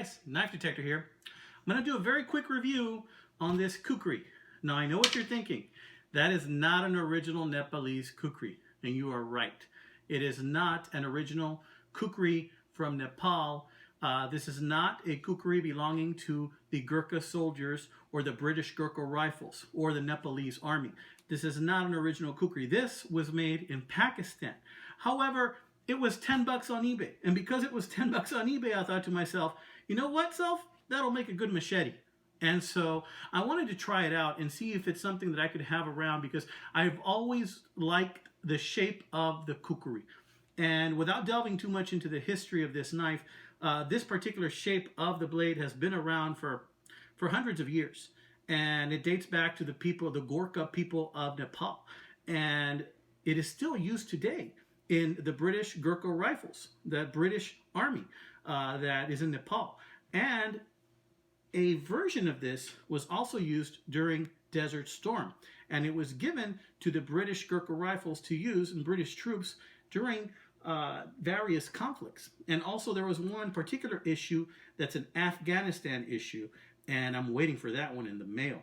guys, Knife Detector here. I'm going to do a very quick review on this Kukri. Now I know what you're thinking. That is not an original Nepalese Kukri, and you are right. It is not an original Kukri from Nepal. This is not a Kukri belonging to the Gurkha soldiers or the British Gurkha Rifles or the Nepalese army. This is not an original Kukri. This was made in Pakistan. However, it was 10 bucks on eBay. And because it was 10 bucks on eBay, I thought to myself, you know what, self? That'll make a good machete. And so I wanted to try it out and see if it's something that I could have around, because I've always liked the shape of the Kukri. And without delving too much into the history of this knife, this particular shape of the blade has been around for hundreds of years. And it dates back to the people, the Gurkha people of Nepal. And it is still used today in the British Gurkha Rifles, the British Army that is in Nepal. And a version of this was also used during Desert Storm. And it was given to the British Gurkha Rifles to use in British troops during various conflicts. And also there was one particular issue that's an Afghanistan issue, and I'm waiting for that one in the mail.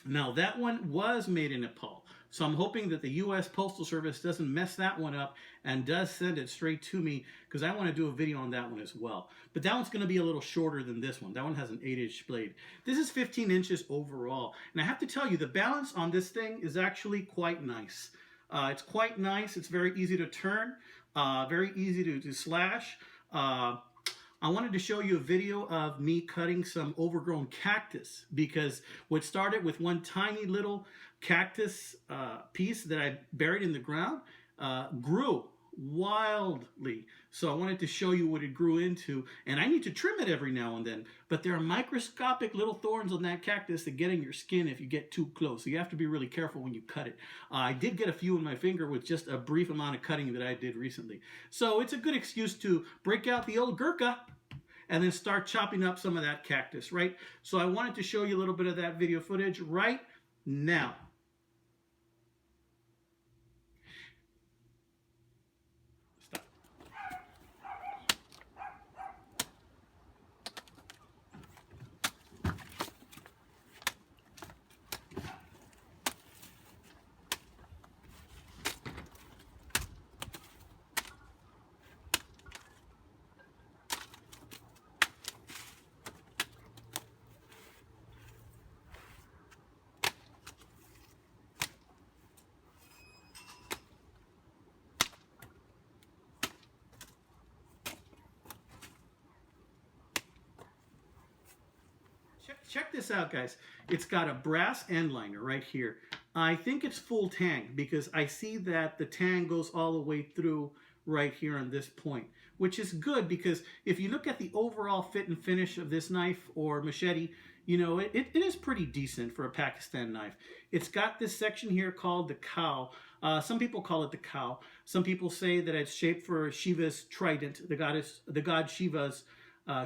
Now that one was made in Nepal, so I'm hoping that the U.S. Postal Service doesn't mess that one up and does send it straight to me, because I want to do a video on that one as well. But that one's going to be a little shorter than this one. That one has an 8-inch blade. This is 15 inches overall. And I have to tell you, the balance on this thing is actually quite nice. It's quite nice. It's very easy to turn, very easy to slash. I wanted to show you a video of me cutting some overgrown cactus, because what started with one tiny little cactus piece that I buried in the ground grew wildly. So I wanted to show you what it grew into, and I need to trim it every now and then. But there are microscopic little thorns on that cactus that get in your skin if you get too close. So you have to be really careful when you cut it. I did get a few in my finger with just a brief amount of cutting that I did recently. So it's a good excuse to break out the old Gurkha and then start chopping up some of that cactus, right? So I wanted to show you a little bit of that video footage right now. Check this out, guys. It's got a brass end liner right here. I think it's full tang, because I see that the tang goes all the way through right here on this point, which is good, because if you look at the overall fit and finish of this knife or machete, you know, it is pretty decent for a Pakistan knife. It's got this section here called the cow. Some people call it the cow. Some people say that it's shaped for Shiva's trident, the god Shiva's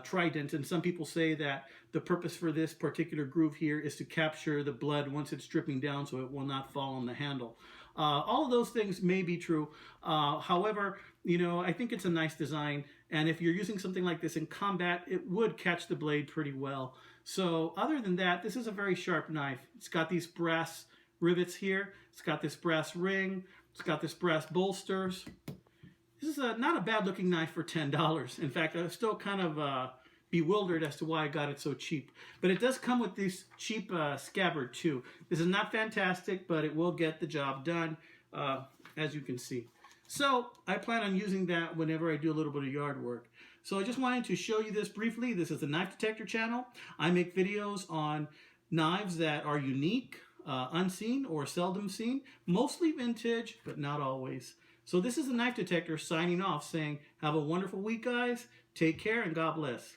trident, and some people say that the purpose for this particular groove here is to capture the blood once it's dripping down so it will not fall on the handle. All of those things may be true. However, you know, I think it's a nice design, and if you're using something like this in combat, it would catch the blade pretty well. So other than that, this is a very sharp knife. It's got these brass rivets here. It's got this brass ring. It's got this brass bolsters. This is not a bad looking knife for $10. In fact, I'm still kind of bewildered as to why I got it so cheap. But it does come with this cheap scabbard too. This is not fantastic, but it will get the job done, as you can see. So I plan on using that whenever I do a little bit of yard work. So I just wanted to show you this briefly. This is the Knife Detector channel. I make videos on knives that are unique, unseen, or seldom seen. Mostly vintage, but not always. So this is the Knife Detector signing off, saying, have a wonderful week, guys. Take care and God bless.